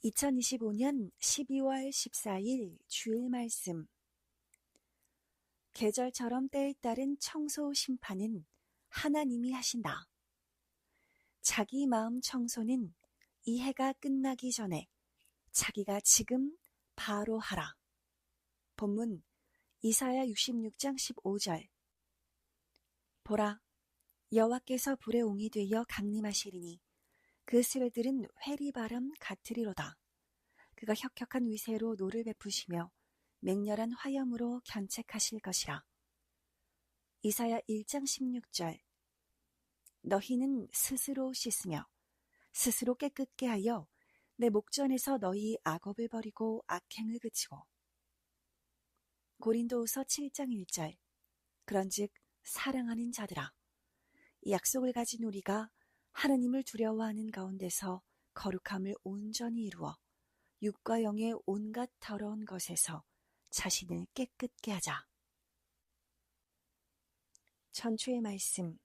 2025년 12월 14일 주일 말씀. 계절처럼 때에 따른 청소 심판은 하나님이 하신다. 자기 마음 청소는 이 해가 끝나기 전에 자기가 지금 바로 하라. 본문 이사야 66장 15절. 보라, 여호와께서 불의 옹이 되어 강림하시리니 그 스레들은 회리바람 같으리로다. 그가 혁혁한 위세로 노를 베푸시며 맹렬한 화염으로 견책하실 것이라. 이사야 1장 16절. 너희는 스스로 씻으며 스스로 깨끗게 하여 내 목전에서 너희 악업을 버리고 악행을 그치고. 고린도후서 7장 1절. 그런즉 사랑하는 자들아, 이 약속을 가진 우리가 하나님을 두려워하는 가운데서 거룩함을 온전히 이루어 육과 영의 온갖 더러운 것에서 자신을 깨끗게 하자. 전초의 말씀.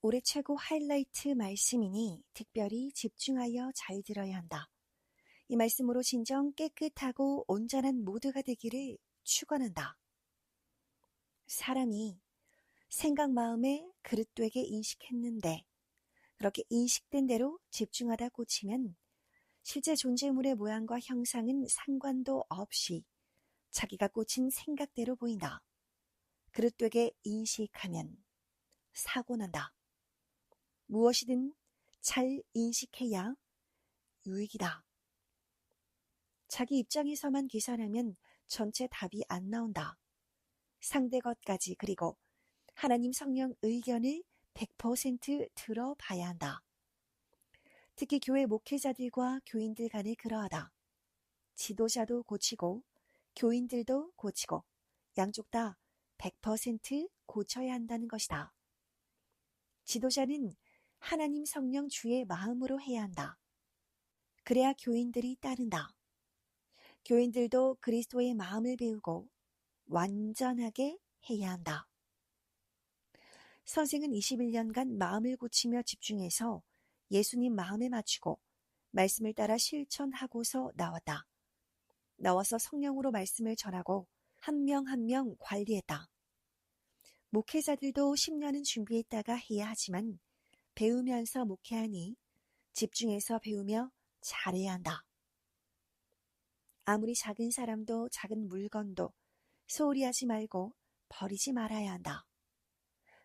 올해 최고 하이라이트 말씀이니 특별히 집중하여 잘 들어야 한다. 이 말씀으로 진정 깨끗하고 온전한 모두가 되기를 축원한다. 사람이 생각 마음에 그릇되게 인식했는데 그렇게 인식된 대로 집중하다 꽂히면 실제 존재물의 모양과 형상은 상관도 없이 자기가 꽂힌 생각대로 보인다. 그릇되게 인식하면 사고 난다. 무엇이든 잘 인식해야 유익이다. 자기 입장에서만 계산하면 전체 답이 안 나온다. 상대 것까지 그리고 하나님 성령 의견을 100% 들어봐야 한다. 특히 교회 목회자들과 교인들 간에 그러하다. 지도자도 고치고 교인들도 고치고 양쪽 다 100% 고쳐야 한다는 것이다. 지도자는 하나님 성령 주의 마음으로 해야 한다. 그래야 교인들이 따른다. 교인들도 그리스도의 마음을 배우고 완전하게 해야 한다. 선생은 21년간 마음을 고치며 집중해서 예수님 마음에 맞추고 말씀을 따라 실천하고서 나왔다. 나와서 성령으로 말씀을 전하고 한 명 한 명 관리했다. 목회자들도 10년은 준비했다가 해야 하지만 배우면서 목회하니 집중해서 배우며 잘해야 한다. 아무리 작은 사람도 작은 물건도 소홀히 하지 말고 버리지 말아야 한다.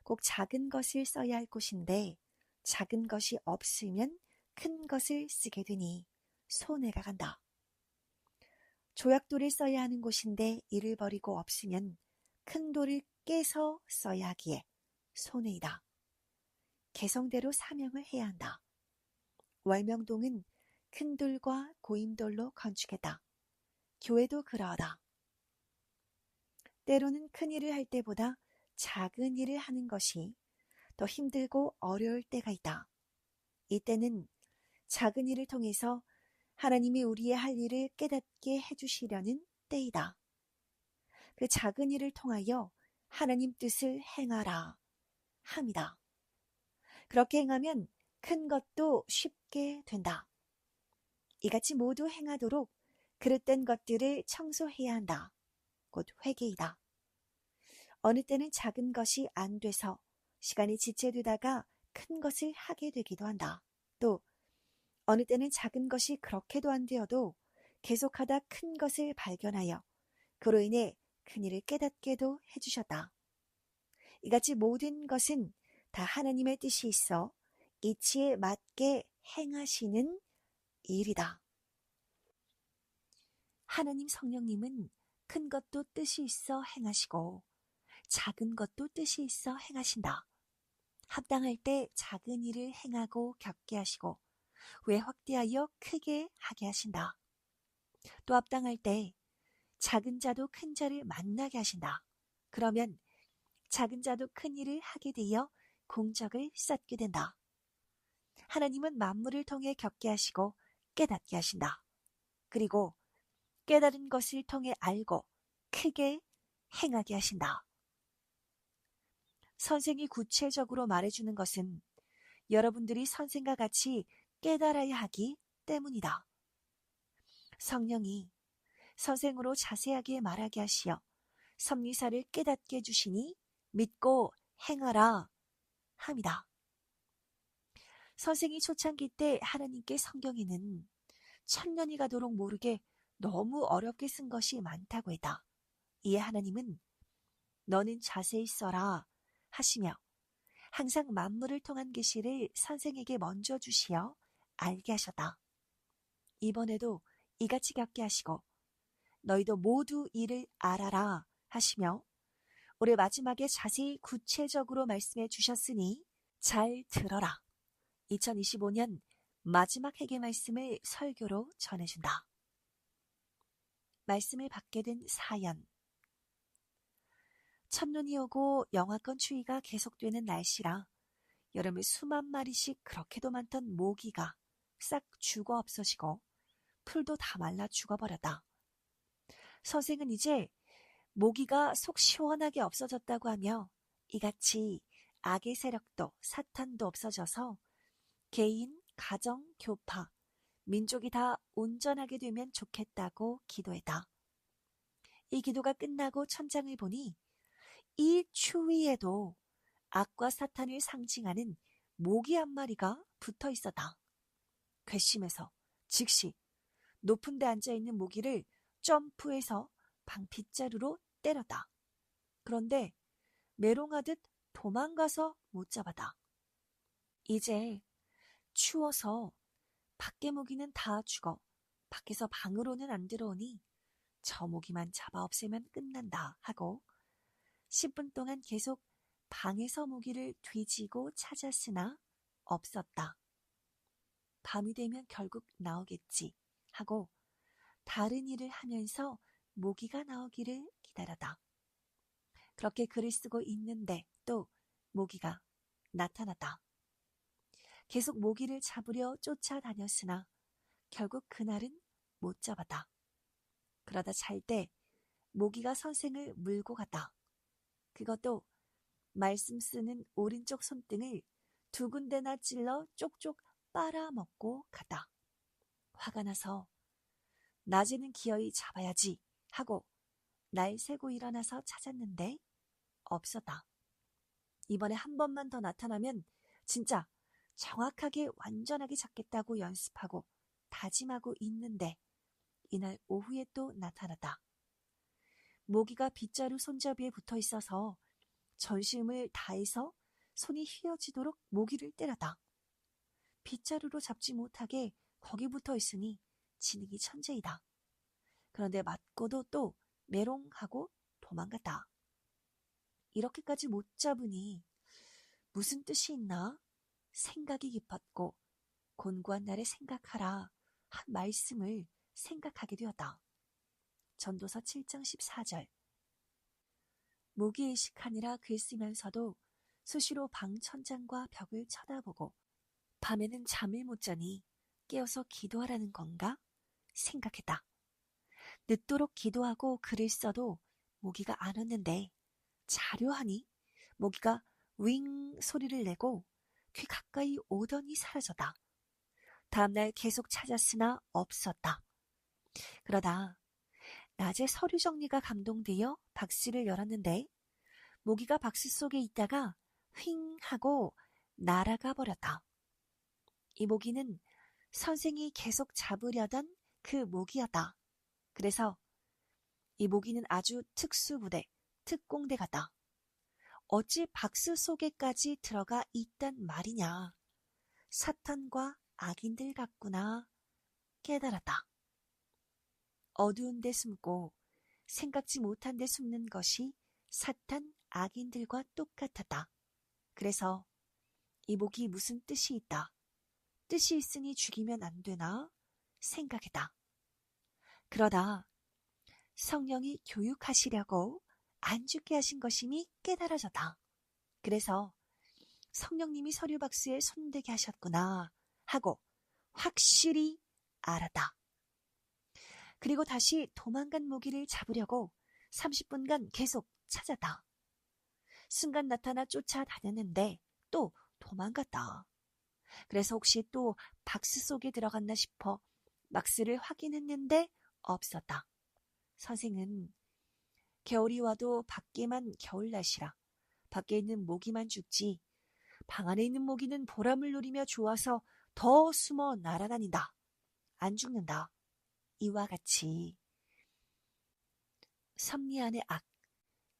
꼭 작은 것을 써야 할 곳인데 작은 것이 없으면 큰 것을 쓰게 되니 손해가 간다. 조약돌을 써야 하는 곳인데 이를 버리고 없으면 큰 돌을 깨서 써야 하기에 손해이다. 개성대로 사명을 해야 한다. 월명동은 큰 돌과 고임돌로 건축했다. 교회도 그러하다. 때로는 큰 일을 할 때보다 작은 일을 하는 것이 더 힘들고 어려울 때가 있다. 이때는 작은 일을 통해서 하나님이 우리의 할 일을 깨닫게 해주시려는 때이다. 그 작은 일을 통하여 하나님 뜻을 행하라 함이다. 그렇게 행하면 큰 것도 쉽게 된다. 이같이 모두 행하도록 그릇된 것들을 청소해야 한다. 곧 회개이다. 어느 때는 작은 것이 안 돼서 시간이 지체되다가 큰 것을 하게 되기도 한다. 또 어느 때는 작은 것이 그렇게도 안 되어도 계속하다 큰 것을 발견하여 그로 인해 큰일을 깨닫게도 해주셨다. 이같이 모든 것은 다 하나님의 뜻이 있어 이치에 맞게 행하시는 일이다. 하나님 성령님은 큰 것도 뜻이 있어 행하시고 작은 것도 뜻이 있어 행하신다. 합당할 때 작은 일을 행하고 겪게 하시고 왜 확대하여 크게 하게 하신다. 또 합당할 때 작은 자도 큰 자를 만나게 하신다. 그러면 작은 자도 큰 일을 하게 되어 공적을 쌓게 된다. 하나님은 만물을 통해 겪게 하시고 깨닫게 하신다. 그리고 깨달은 것을 통해 알고 크게 행하게 하신다. 선생이 구체적으로 말해주는 것은 여러분들이 선생과 같이 깨달아야 하기 때문이다. 성령이 선생으로 자세하게 말하게 하시어 섭리사를 깨닫게 해주시니 믿고 행하라 함이다. 선생이 초창기 때 하나님께 성경에는 천년이 가도록 모르게 너무 어렵게 쓴 것이 많다고 했다. 이에 하나님은 너는 자세히 써라 하시며 항상 만물을 통한 계시를 선생에게 먼저 주시어 알게 하셨다. 이번에도 이같이 겪게 하시고 너희도 모두 이를 알아라 하시며 올해 마지막에 자세히 구체적으로 말씀해 주셨으니 잘 들어라. 2025년 마지막 회개 말씀을 설교로 전해준다. 말씀을 받게 된 사연. 첫눈이 오고 영하권 추위가 계속되는 날씨라 여름에 수만 마리씩 그렇게도 많던 모기가 싹 죽어 없어지고 풀도 다 말라 죽어버렸다. 선생은 이제 모기가 속 시원하게 없어졌다고 하며 이같이 악의 세력도 사탄도 없어져서 개인, 가정, 교파, 민족이 다 온전하게 되면 좋겠다고 기도했다. 이 기도가 끝나고 천장을 보니 이 추위에도 악과 사탄을 상징하는 모기 한 마리가 붙어 있었다. 괘씸해서 즉시 높은 데 앉아있는 모기를 점프해서 방 빗자루로 때렸다. 그런데 메롱하듯 도망가서 못 잡았다. 이제 추워서 밖에 모기는 다 죽어 밖에서 방으로는 안 들어오니 저 모기만 잡아 없애면 끝난다 하고 10분 동안 계속 방에서 모기를 뒤지고 찾았으나 없었다. 밤이 되면 결국 나오겠지 하고 다른 일을 하면서 모기가 나오기를 기다렸다. 그렇게 글을 쓰고 있는데 또 모기가 나타났다. 계속 모기를 잡으려 쫓아다녔으나 결국 그날은 못 잡았다. 그러다 잘 때 모기가 선생을 물고 갔다. 그것도 말씀 쓰는 오른쪽 손등을 2군데나 찔러 쪽쪽 빨아먹고 갔다. 화가 나서 낮에는 기어이 잡아야지 하고 날 새고 일어나서 찾았는데 없었다. 이번에 한 번만 더 나타나면 진짜 정확하게 완전하게 잡겠다고 연습하고 다짐하고 있는데 이날 오후에 또 나타났다. 모기가 빗자루 손잡이에 붙어 있어서 전심을 다해서 손이 휘어지도록 모기를 때렸다. 빗자루로 잡지 못하게 거기 붙어 있으니 지능이 천재이다. 그런데 맞고도 또 메롱하고 도망갔다. 이렇게까지 못 잡으니 무슨 뜻이 있나 생각이 깊었고 곤고한 날에 생각하라 한 말씀을 생각하게 되었다. 전도서 7장 14절. 모기의식하느라 글 쓰면서도 수시로 방 천장과 벽을 쳐다보고 밤에는 잠을 못 자니 깨어서 기도하라는 건가 생각했다. 늦도록 기도하고 글을 써도 모기가 안 왔는데 자려 하니 모기가 윙 소리를 내고 귀 가까이 오더니 사라졌다. 다음날 계속 찾았으나 없었다. 그러다 낮에 서류 정리가 감동되어 박스를 열었는데 모기가 박스 속에 있다가 휑 하고 날아가 버렸다. 이 모기는 선생이 계속 잡으려던 그 모기였다. 그래서 이 모기는 아주 특수부대, 특공대 같다. 어찌 박스 속에까지 들어가 있단 말이냐. 사탄과 악인들 같구나 깨달았다. 어두운 데 숨고 생각지 못한 데 숨는 것이 사탄 악인들과 똑같았다. 그래서 이 모기 무슨 뜻이 있다. 뜻이 있으니 죽이면 안 되나 생각했다. 그러다 성령이 교육하시려고 안 죽게 하신 것임이 깨달아졌다. 그래서 성령님이 서류 박스에 손대게 하셨구나 하고 확실히 알았다. 그리고 다시 도망간 모기를 잡으려고 30분간 계속 찾았다. 순간 나타나 쫓아다녔는데 또 도망갔다. 그래서 혹시 또 박스 속에 들어갔나 싶어 박스를 확인했는데 없었다. 선생은 겨울이 와도 밖에만 겨울날씨라 밖에 있는 모기만 죽지 방 안에 있는 모기는 보람을 누리며 좋아서 더 숨어 날아다닌다. 안 죽는다. 이와 같이 섭리 안의 악,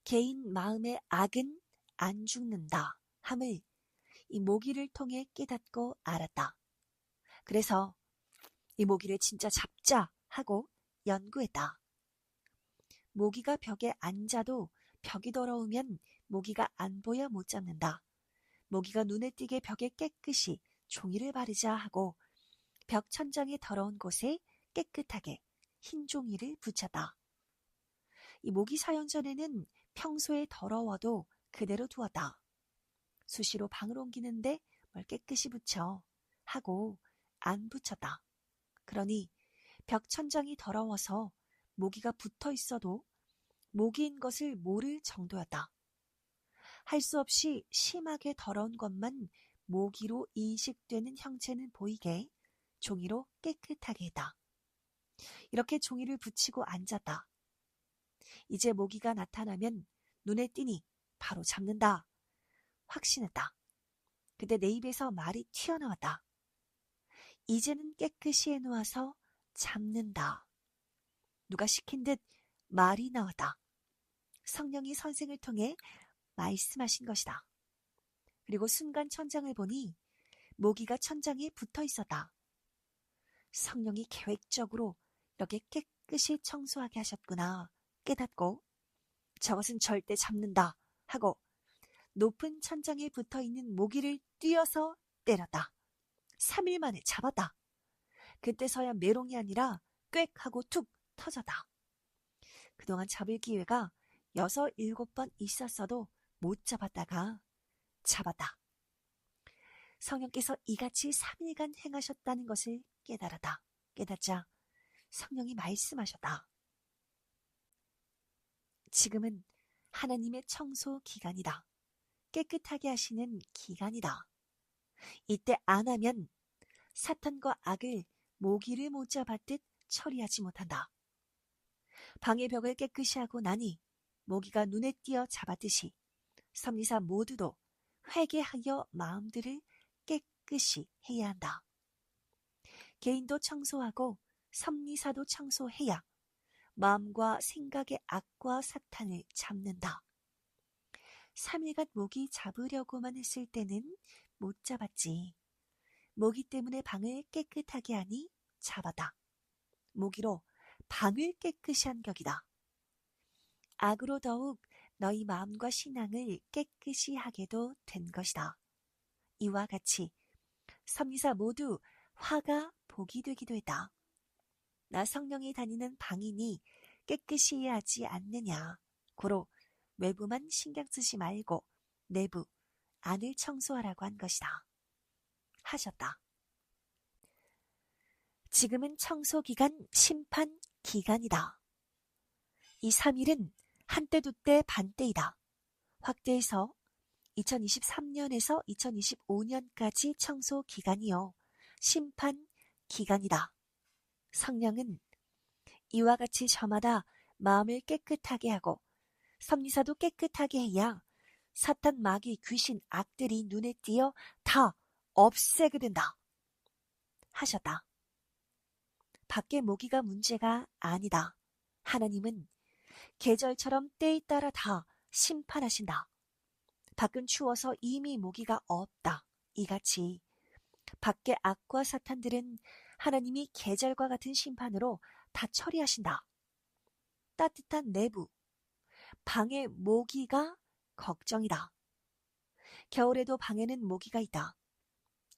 개인 마음의 악은 안 죽는다 함을 이 모기를 통해 깨닫고 알았다. 그래서 이 모기를 진짜 잡자 하고 연구했다. 모기가 벽에 앉아도 벽이 더러우면 모기가 안 보여 못 잡는다. 모기가 눈에 띄게 벽에 깨끗이 종이를 바르자 하고 벽 천장의 더러운 곳에 깨끗하게 흰 종이를 붙였다. 이 모기 사연전에는 평소에 더러워도 그대로 두었다. 수시로 방을 옮기는데 뭘 깨끗이 붙여 하고 안 붙였다. 그러니 벽 천장이 더러워서 모기가 붙어 있어도 모기인 것을 모를 정도였다. 할 수 없이 심하게 더러운 것만 모기로 인식되는 형체는 보이게 종이로 깨끗하게 했다. 이렇게 종이를 붙이고 앉았다. 이제 모기가 나타나면 눈에 띄니 바로 잡는다. 확신했다. 그때 내 입에서 말이 튀어나왔다. 이제는 깨끗이 해놓아서 잡는다. 누가 시킨 듯 말이 나왔다. 성령이 선생을 통해 말씀하신 것이다. 그리고 순간 천장을 보니 모기가 천장에 붙어 있었다. 성령이 계획적으로 이렇게 깨끗이 청소하게 하셨구나 깨닫고 저것은 절대 잡는다 하고 높은 천장에 붙어 있는 모기를 뛰어서 때렸다. 3일 만에 잡았다. 그때서야 메롱이 아니라 꽥 하고 툭 터졌다. 그동안 잡을 기회가 6, 7번 있었어도 못 잡았다가 잡았다. 성령께서 이같이 3일간 행하셨다는 것을 깨달았다. 깨닫자 성령이 말씀하셨다. 지금은 하나님의 청소 기간이다. 깨끗하게 하시는 기간이다. 이때 안 하면 사탄과 악을 모기를 못 잡았듯 처리하지 못한다. 방의 벽을 깨끗이 하고 나니 모기가 눈에 띄어 잡았듯이 섭리사 모두도 회개하여 마음들을 깨끗이 해야 한다. 개인도 청소하고 섭리사도 청소해야 마음과 생각의 악과 사탄을 잡는다. 3일간 모기 잡으려고만 했을 때는 못 잡았지. 모기 때문에 방을 깨끗하게 하니 잡았다. 모기로 방을 깨끗이 한 격이다. 악으로 더욱 너희 마음과 신앙을 깨끗이 하게도 된 것이다. 이와 같이 섭리사 모두 화가 복이 되기도 했다. 나 성령이 다니는 방이니 깨끗이 해야 하지 않느냐. 고로 외부만 신경 쓰지 말고 내부, 안을 청소하라고 한 것이다. 하셨다. 지금은 청소기간, 심판기간이다. 이 3일은 한때 두때 반때이다. 확대해서 2023년에서 2025년까지 청소기간이요. 심판기간이다. 성령은 이와 같이 저마다 마음을 깨끗하게 하고 섭리사도 깨끗하게 해야 사탄, 마귀, 귀신, 악들이 눈에 띄어 다 없애게 된다. 하셨다. 밖에 모기가 문제가 아니다. 하나님은 계절처럼 때에 따라 다 심판하신다. 밖은 추워서 이미 모기가 없다. 이같이 밖의 악과 사탄들은 하나님이 계절과 같은 심판으로 다 처리하신다. 따뜻한 내부, 방의 모기가 걱정이다. 겨울에도 방에는 모기가 있다.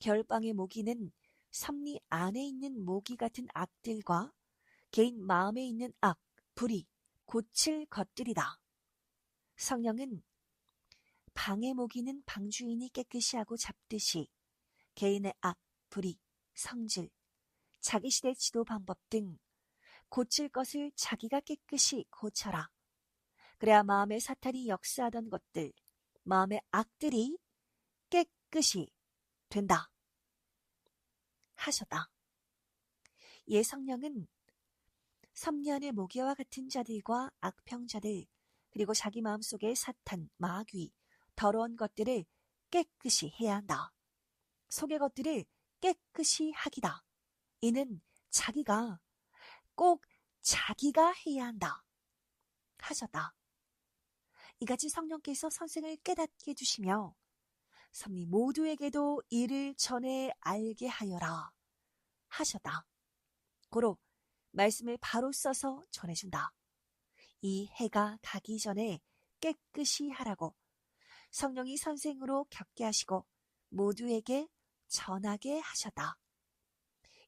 겨울방의 모기는 섭리 안에 있는 모기 같은 악들과 개인 마음에 있는 악, 불이 고칠 것들이다. 성령은 방의 모기는 방주인이 깨끗이 하고 잡듯이 개인의 악, 불이, 성질, 자기 시대 지도 방법 등 고칠 것을 자기가 깨끗이 고쳐라. 그래야 마음의 사탄이 역사하던 것들, 마음의 악들이 깨끗이 된다. 하셨다. 예 성령은 섭리 안의 모기와 같은 자들과 악평자들, 그리고 자기 마음속의 사탄, 마귀, 더러운 것들을 깨끗이 해야 한다. 속의 것들을 깨끗이 하기다. 이는 꼭 자기가 해야 한다. 하셨다. 이같이 성령께서 선생을 깨닫게 해주시며 섭리 모두에게도 이를 전해 알게 하여라 하셨다. 고로 말씀을 바로 써서 전해준다. 이 해가 가기 전에 깨끗이 하라고 성령이 선생으로 겪게 하시고 모두에게 전하게 하셨다.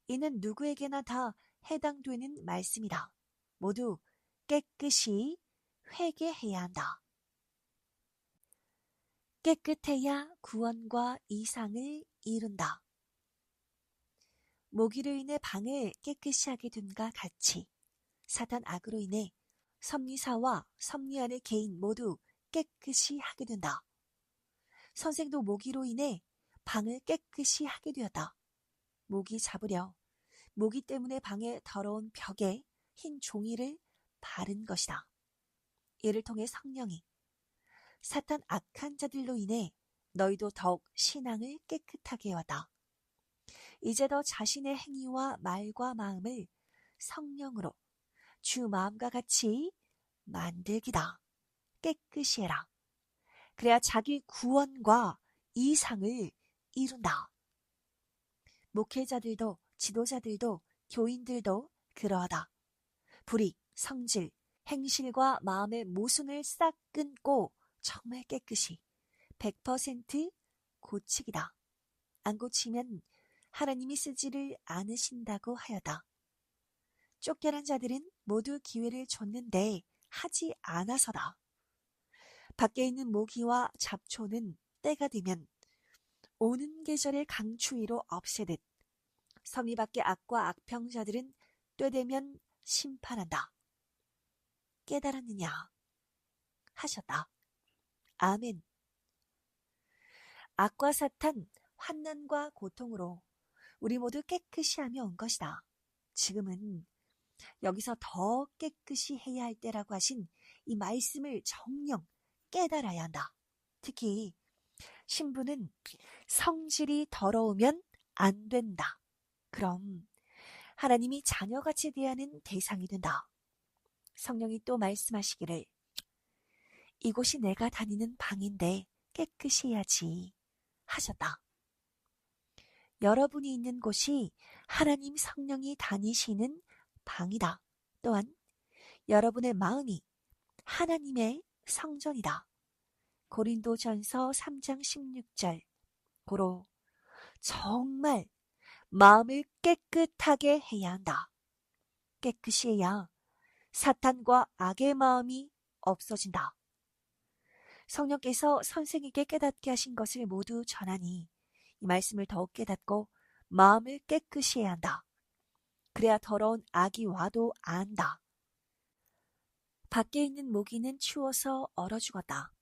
이는 누구에게나 다 해당되는 말씀이다. 모두 깨끗이 회개해야 한다. 깨끗해야 구원과 이상을 이룬다. 모기로 인해 방을 깨끗이 하게 됨과 같이 사탄 악으로 인해 섭리사와 섭리 안의 개인 모두 깨끗이 하게 된다. 선생도 모기로 인해 방을 깨끗이 하게 되었다. 모기 잡으려 모기 때문에 방의 더러운 벽에 흰 종이를 바른 것이다. 이를 통해 성령이 사탄 악한 자들로 인해 너희도 더욱 신앙을 깨끗하게 해왔다. 이제 너 자신의 행위와 말과 마음을 성령으로 주 마음과 같이 만들기다. 깨끗이 해라. 그래야 자기 구원과 이상을 이룬다. 목회자들도 지도자들도 교인들도 그러하다. 불의, 성질, 행실과 마음의 모순을 싹 끊고 정말 깨끗이 100% 고치기다. 안 고치면 하나님이 쓰지를 않으신다고 하여다. 쫓겨난 자들은 모두 기회를 줬는데 하지 않아서다. 밖에 있는 모기와 잡초는 때가 되면 오는 계절의 강추위로 없애듯 섭리 밖의 악과 악평자들은 때되면 심판한다. 깨달았느냐 하셨다. 아멘. 악과 사탄, 환난과 고통으로 우리 모두 깨끗이 하며 온 것이다. 지금은 여기서 더 깨끗이 해야 할 때라고 하신 이 말씀을 정녕 깨달아야 한다. 특히 신부는 성질이 더러우면 안 된다. 그럼 하나님이 자녀같이 대하는 대상이 된다. 성령이 또 말씀하시기를 이곳이 내가 다니는 방인데 깨끗이 해야지 하셨다. 여러분이 있는 곳이 하나님 성령이 다니시는 방이다. 또한 여러분의 마음이 하나님의 성전이다. 고린도전서 3장 16절. 고로 정말 마음을 깨끗하게 해야 한다. 깨끗이 해야 사탄과 악의 마음이 없어진다. 성령께서 선생에게 깨닫게 하신 것을 모두 전하니 이 말씀을 더욱 깨닫고 마음을 깨끗이 해야 한다. 그래야 더러운 악이 와도 안다. 밖에 있는 모기는 추워서 얼어 죽었다.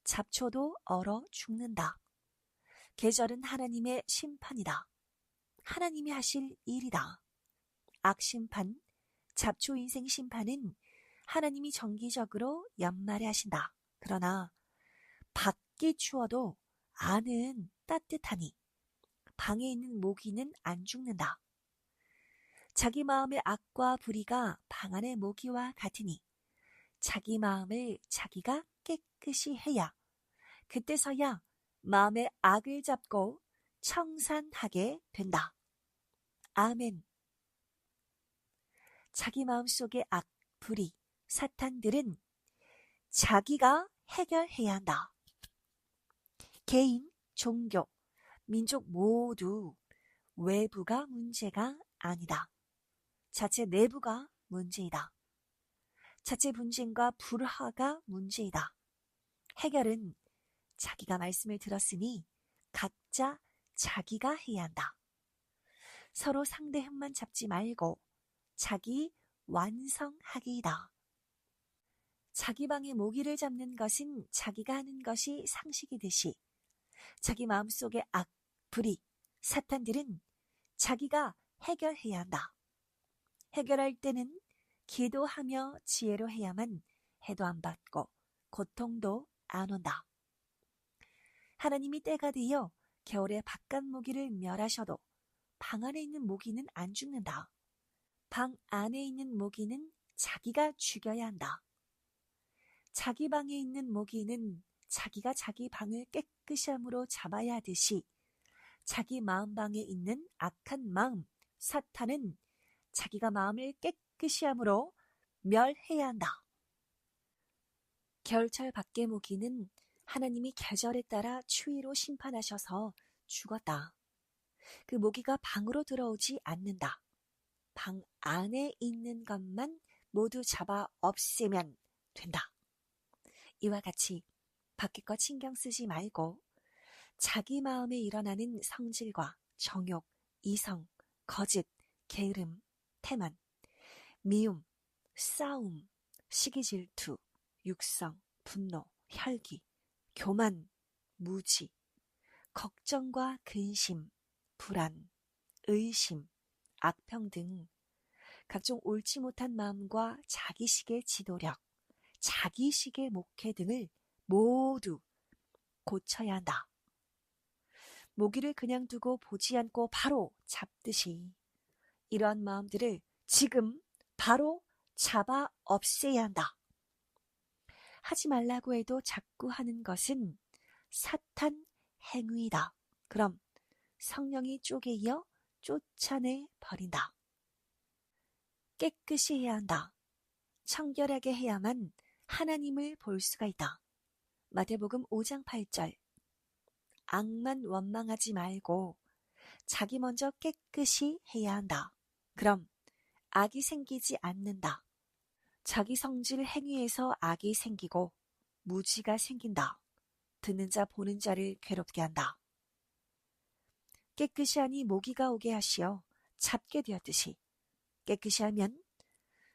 잡초도 얼어 죽는다. 계절은 하나님의 심판이다. 하나님이 하실 일이다. 악심판, 잡초 인생 심판은 하나님이 정기적으로 연말에 하신다. 그러나 밖이 추워도 안은 따뜻하니 방에 있는 모기는 안 죽는다. 자기 마음의 악과 불의가 방 안의 모기와 같으니 자기 마음을 자기가 깨끗이 해야 그때서야 마음의 악을 잡고 청산하게 된다. 아멘. 자기 마음속의 악, 불의, 사탄들은 자기가 해결해야 한다. 개인, 종교, 민족 모두 외부가 문제가 아니다. 자체 내부가 문제이다. 자체 분쟁과 불화가 문제이다. 해결은 자기가 말씀을 들었으니 각자 자기가 해야 한다. 서로 상대 흠만 잡지 말고 자기 완성하기이다. 자기 방에 모기를 잡는 것은 자기가 하는 것이 상식이듯이 자기 마음속의 악, 불의, 사탄들은 자기가 해결해야 한다. 해결할 때는 기도하며 지혜로 해야만 해도 안 받고 고통도 안 온다. 하나님이 때가 되어 겨울에 바깥 모기를 멸하셔도 방 안에 있는 모기는 안 죽는다. 방 안에 있는 모기는 자기가 죽여야 한다. 자기 방에 있는 모기는 자기가 자기 방을 깨끗이 함으로 잡아야 하듯이 자기 마음방에 있는 악한 마음, 사탄은 자기가 마음을 깨끗이 함으로 멸해야 한다. 겨울철 밖의 모기는 하나님이 계절에 따라 추위로 심판하셔서 죽었다. 그 모기가 방으로 들어오지 않는다. 방 안에 있는 것만 모두 잡아 없애면 된다. 이와 같이 밖의 것 신경 쓰지 말고 자기 마음에 일어나는 성질과 정욕, 이성, 거짓, 게으름, 태만, 미움, 싸움, 시기 질투, 육성, 분노, 혈기, 교만, 무지, 걱정과 근심, 불안, 의심, 악평 등 각종 옳지 못한 마음과 자기식의 지도력, 자기식의 목회 등을 모두 고쳐야 한다. 모기를 그냥 두고 보지 않고 바로 잡듯이 이러한 마음들을 지금 바로 잡아 없애야 한다. 하지 말라고 해도 자꾸 하는 것은 사탄 행위이다. 그럼 성령이 쪼개어 쫓아내 버린다. 깨끗이 해야 한다. 청결하게 해야만 하나님을 볼 수가 있다. 마태복음 5장 8절. 악만 원망하지 말고 자기 먼저 깨끗이 해야 한다. 그럼 악이 생기지 않는다. 자기 성질 행위에서 악이 생기고 무지가 생긴다. 듣는 자 보는 자를 괴롭게 한다. 깨끗이 하니 모기가 오게 하시어 잡게 되었듯이 깨끗이 하면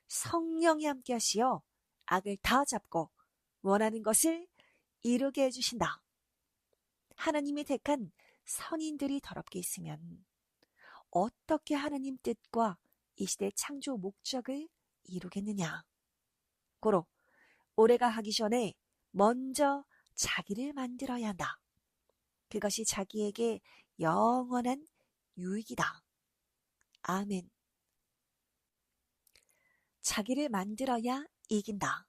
성령이 함께 하시어 악을 다 잡고 원하는 것을 이루게 해주신다. 하나님이 택한 선인들이 더럽게 있으면 어떻게 하나님 뜻과 이 시대 창조 목적을 이루겠느냐. 고로 올해가 하기 전에 먼저 자기를 만들어야 한다. 그것이 자기에게 영원한 유익이다. 아멘. 자기를 만들어야 이긴다.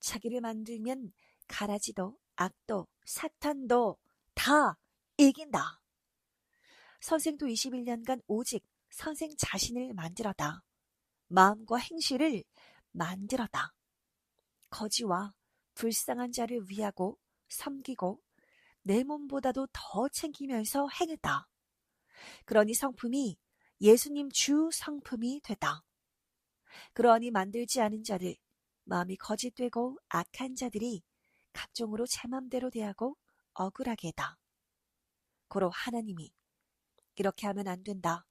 자기를 만들면 가라지도 악도 사탄도 다 이긴다. 선생도 21년간 오직 선생 자신을 만들었다. 마음과 행실을 만들었다. 거지와 불쌍한 자를 위하고 섬기고 내 몸보다도 더 챙기면서 행했다. 그러니 성품이 예수님 주 성품이 됐다. 그러니 만들지 않은 자들, 마음이 거짓되고 악한 자들이 각종으로 제 맘대로 대하고 억울하게 했다. 고로 하나님이 이렇게 하면 안 된다.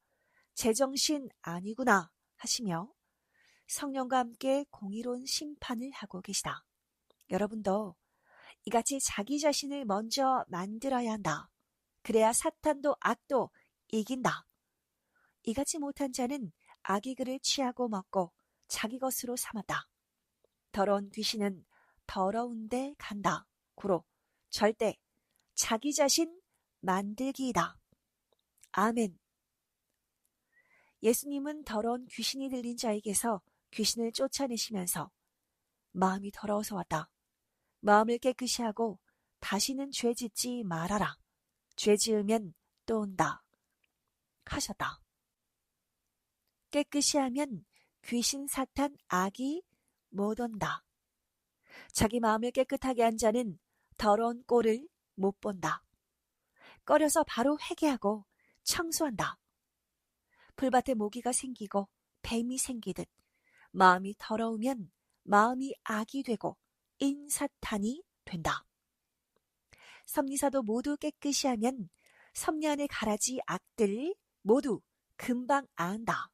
제정신 아니구나 하시며 성령과 함께 공의로운 심판을 하고 계시다. 여러분도 이같이 자기 자신을 먼저 만들어야 한다. 그래야 사탄도 악도 이긴다. 이같이 못한 자는 악의 글을 취하고 먹고 자기 것으로 삼았다. 더러운 귀신은 더러운 데 간다. 고로 절대 자기 자신 만들기이다. 아멘. 예수님은 더러운 귀신이 들린 자에게서 귀신을 쫓아내시면서 마음이 더러워서 왔다. 마음을 깨끗이 하고 다시는 죄 짓지 말아라. 죄 지으면 또 온다. 하셨다. 깨끗이 하면 귀신 사탄 악이 못 온다. 자기 마음을 깨끗하게 한 자는 더러운 꼴을 못 본다. 꺼려서 바로 회개하고 청소한다. 풀밭에 모기가 생기고 뱀이 생기듯 마음이 더러우면 마음이 악이 되고 인사탄이 된다. 섭리사도 모두 깨끗이 하면 섭리 안에 가라지 악들 모두 금방 안다.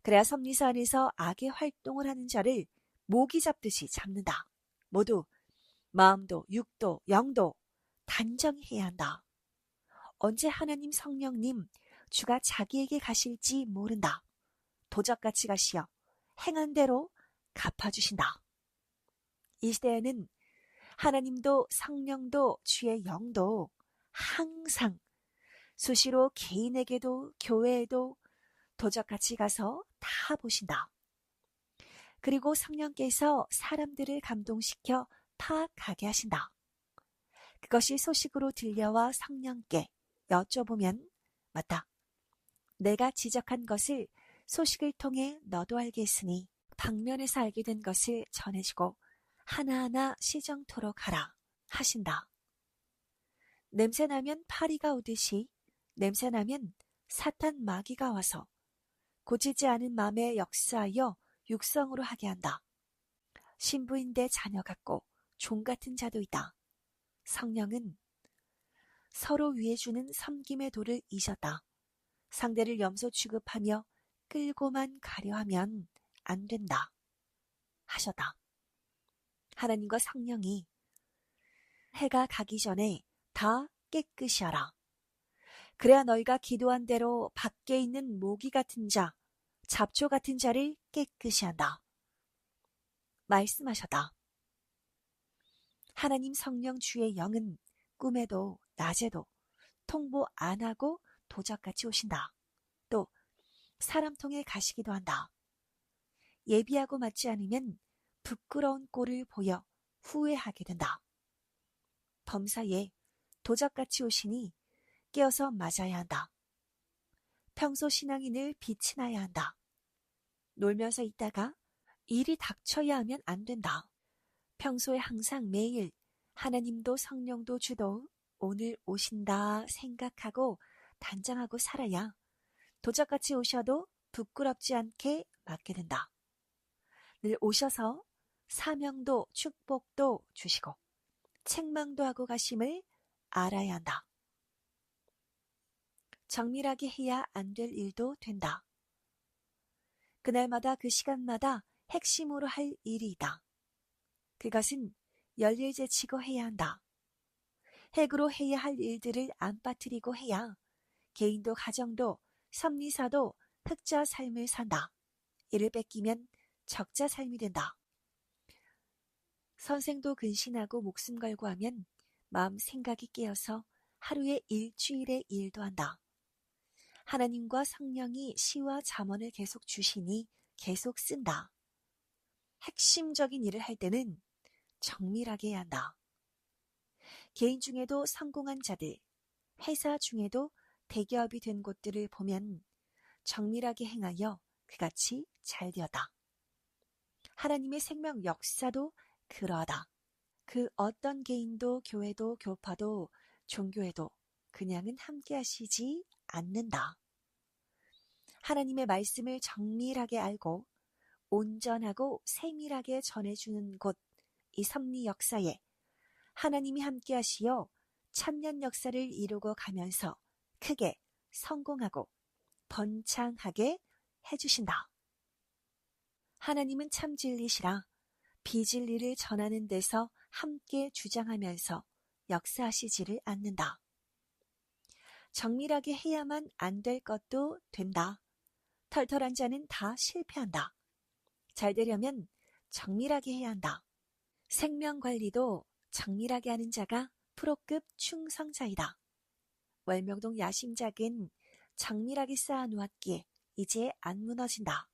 그래야 섭리사 안에서 악의 활동을 하는 자를 모기 잡듯이 잡는다. 모두 마음도 육도 영도 단정히 해야 한다. 언제 하나님 성령님 주가 자기에게 가실지 모른다. 도적같이 가시어 행한 대로 갚아주신다. 이 시대에는 하나님도 성령도 주의 영도 항상 수시로 개인에게도 교회에도 도적같이 가서 다 보신다. 그리고 성령께서 사람들을 감동시켜 파악하게 하신다. 그것이 소식으로 들려와 성령께 여쭤보면 맞다. 내가 지적한 것을 소식을 통해 너도 알게 했으니 방면에서 알게 된 것을 전해주고 하나하나 시정토록 하라 하신다. 냄새나면 파리가 오듯이 냄새나면 사탄 마귀가 와서 고치지 않은 마음에 역사하여 육성으로 하게 한다. 신부인데 자녀 같고 종 같은 자도 있다. 성령은 서로 위해 주는 섬김의 도를 이셨다. 상대를 염소 취급하며 끌고만 가려 하면 안 된다. 하셨다. 하나님과 성령이 해가 가기 전에 다 깨끗이 하라. 그래야 너희가 기도한 대로 밖에 있는 모기 같은 자, 잡초 같은 자를 깨끗이 한다. 말씀하셨다. 하나님 성령 주의 영은 꿈에도 낮에도 통보 안 하고 도적같이 오신다. 또 사람 통해 가시기도 한다. 예비하고 맞지 않으면 부끄러운 꼴을 보여 후회하게 된다. 범사에 도적같이 오시니 깨어서 맞아야 한다. 평소 신앙이 늘 빛이 나야 한다. 놀면서 있다가 일이 닥쳐야 하면 안 된다. 평소에 항상 매일 하나님도 성령도 주도 오늘 오신다 생각하고 단장하고 살아야 도적같이 오셔도 부끄럽지 않게 맞게 된다. 늘 오셔서 사명도 축복도 주시고 책망도 하고 가심을 알아야 한다. 정밀하게 해야 안 될 일도 된다. 그날마다 그 시간마다 핵심으로 할 일이 있다. 그것은 열일 제치고 해야 한다. 핵으로 해야 할 일들을 안 빠뜨리고 해야 개인도 가정도 섭리사도 흑자 삶을 산다. 이를 뺏기면 적자 삶이 된다. 선생도 근신하고 목숨 걸고 하면 마음 생각이 깨어서 하루에 일주일의 일도 한다. 하나님과 성령이 시와 잠언을 계속 주시니 계속 쓴다. 핵심적인 일을 할 때는 정밀하게 해야 한다. 개인 중에도 성공한 자들, 회사 중에도 대기업이 된 곳들을 보면 정밀하게 행하여 그같이 잘 되었다. 하나님의 생명 역사도 그러하다. 그 어떤 개인도 교회도 교파도 종교에도 그냥은 함께 하시지 않는다. 하나님의 말씀을 정밀하게 알고 온전하고 세밀하게 전해주는 곳, 이 섭리 역사에 하나님이 함께 하시어 천년 역사를 이루고 가면서 크게 성공하고 번창하게 해주신다. 하나님은 참 진리시라 비진리를 전하는 데서 함께 주장하면서 역사하시지를 않는다. 정밀하게 해야만 안 될 것도 된다. 털털한 자는 다 실패한다. 잘 되려면 정밀하게 해야 한다. 생명관리도 정밀하게 하는 자가 프로급 충성자이다. 월명동 야심작은 정밀하게 쌓아놓았기에 이제 안 무너진다.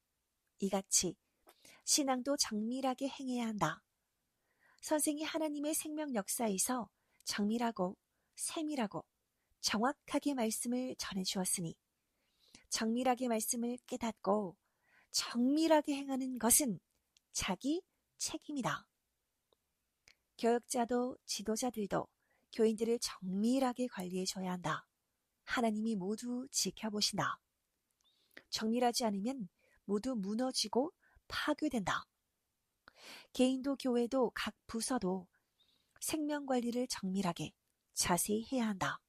이같이 신앙도 정밀하게 행해야 한다. 선생이 하나님의 생명 역사에서 정밀하고 세밀하고 정확하게 말씀을 전해주었으니 정밀하게 말씀을 깨닫고 정밀하게 행하는 것은 자기 책임이다. 교역자도 지도자들도 교인들을 정밀하게 관리해줘야 한다. 하나님이 모두 지켜보신다. 정밀하지 않으면 모두 무너지고 파괴된다. 개인도 교회도 각 부서도 생명관리를 정밀하게 자세히 해야 한다.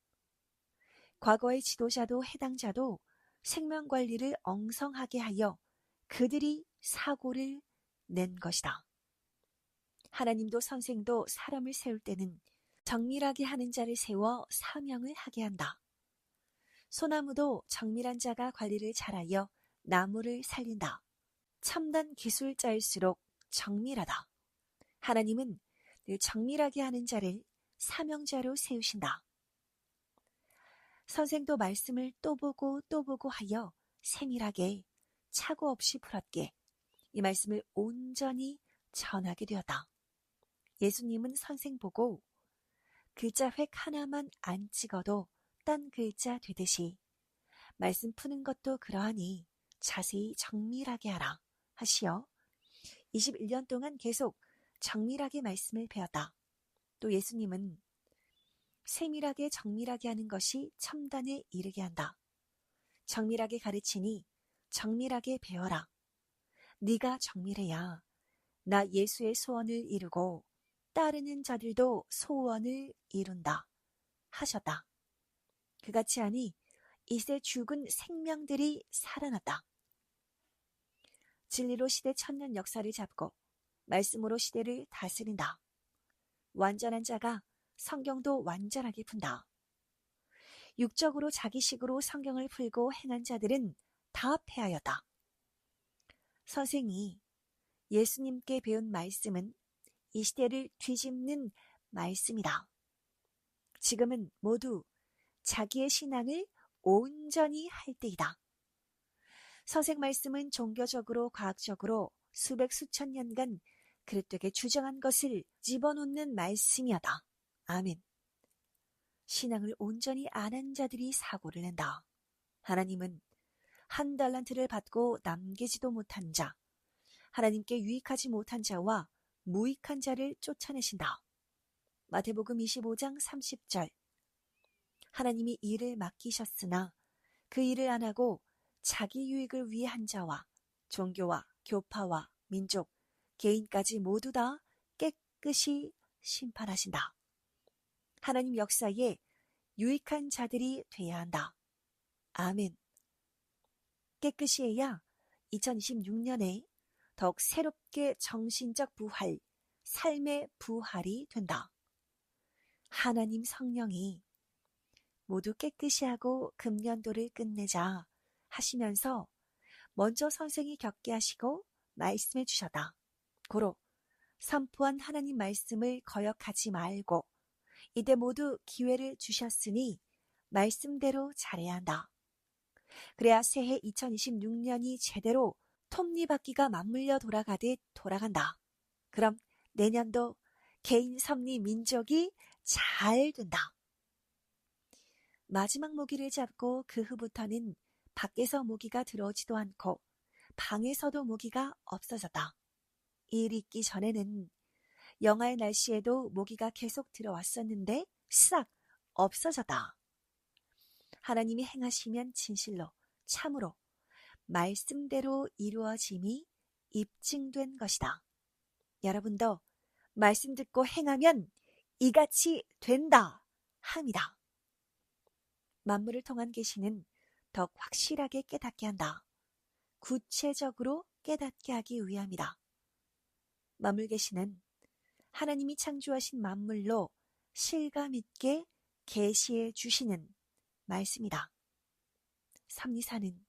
과거의 지도자도 해당자도 생명관리를 엉성하게 하여 그들이 사고를 낸 것이다. 하나님도 선생도 사람을 세울 때는 정밀하게 하는 자를 세워 사명을 하게 한다. 소나무도 정밀한 자가 관리를 잘하여 나무를 살린다. 첨단 기술자일수록 정밀하다. 하나님은 늘 정밀하게 하는 자를 사명자로 세우신다. 선생도 말씀을 또 보고 또 보고 하여 세밀하게 착오 없이 풀었기에 이 말씀을 온전히 전하게 되었다. 예수님은 선생 보고 글자 획 하나만 안 찍어도 딴 글자 되듯이 말씀 푸는 것도 그러하니 자세히 정밀하게 하라 하시어 21년 동안 계속 정밀하게 말씀을 배웠다. 또 예수님은 세밀하게 정밀하게 하는 것이 첨단에 이르게 한다. 정밀하게 가르치니 정밀하게 배워라. 네가 정밀해야 나 예수의 소원을 이루고 따르는 자들도 소원을 이룬다 하셨다. 그같이 하니 이새 죽은 생명들이 살아났다. 진리로 시대 천년 역사를 잡고 말씀으로 시대를 다스린다. 완전한 자가 성경도 완전하게 푼다. 육적으로 자기식으로 성경을 풀고 행한 자들은 다 패하였다. 선생이 예수님께 배운 말씀은 이 시대를 뒤집는 말씀이다. 지금은 모두 자기의 신앙을 온전히 할 때이다. 선생 말씀은 종교적으로 과학적으로 수백 수천 년간 그릇되게 주장한 것을 집어넣는 말씀이었다. 아멘. 신앙을 온전히 안 한 자들이 사고를 낸다. 하나님은 한 달란트를 받고 남기지도 못한 자, 하나님께 유익하지 못한 자와 무익한 자를 쫓아내신다. 마태복음 25장 30절. 하나님이 일을 맡기셨으나 그 일을 안 하고 자기 유익을 위해 한 자와 종교와 교파와 민족, 개인까지 모두 다 깨끗이 심판하신다. 하나님 역사에 유익한 자들이 돼야 한다. 아멘. 깨끗이 해야 2026년에 더욱 새롭게 정신적 부활, 삶의 부활이 된다. 하나님 성령이 모두 깨끗이 하고 금년도를 끝내자 하시면서 먼저 선생이 겪게 하시고 말씀해 주셨다. 고로 선포한 하나님 말씀을 거역하지 말고 이때 모두 기회를 주셨으니 말씀대로 잘해야 한다. 그래야 새해 2026년이 제대로 톱니바퀴가 맞물려 돌아가듯 돌아간다. 그럼 내년도 개인 섭리 민족이 잘 된다. 마지막 모기를 잡고 그 후부터는 밖에서 모기가 들어오지도 않고 방에서도 모기가 없어졌다. 일이 있기 전에는 영하의 날씨에도 모기가 계속 들어왔었는데 싹 없어졌다. 하나님이 행하시면 진실로 참으로 말씀대로 이루어짐이 입증된 것이다. 여러분도 말씀 듣고 행하면 이같이 된다 함이다. 만물을 통한 계시는 더욱 확실하게 깨닫게 한다. 구체적으로 깨닫게 하기 위함이다. 만물 계시는 하나님이 창조하신 만물로 실감 있게 계시해 주시는 말씀이다. 섭리사는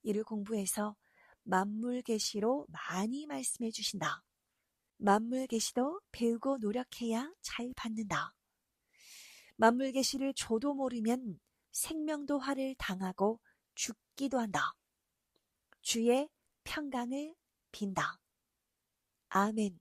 이를 공부해서 만물 계시로 많이 말씀해 주신다. 만물 계시도 배우고 노력해야 잘 받는다. 만물 계시를 저도 모르면 생명도화를 당하고 죽기도 한다. 주의 평강을 빈다. 아멘.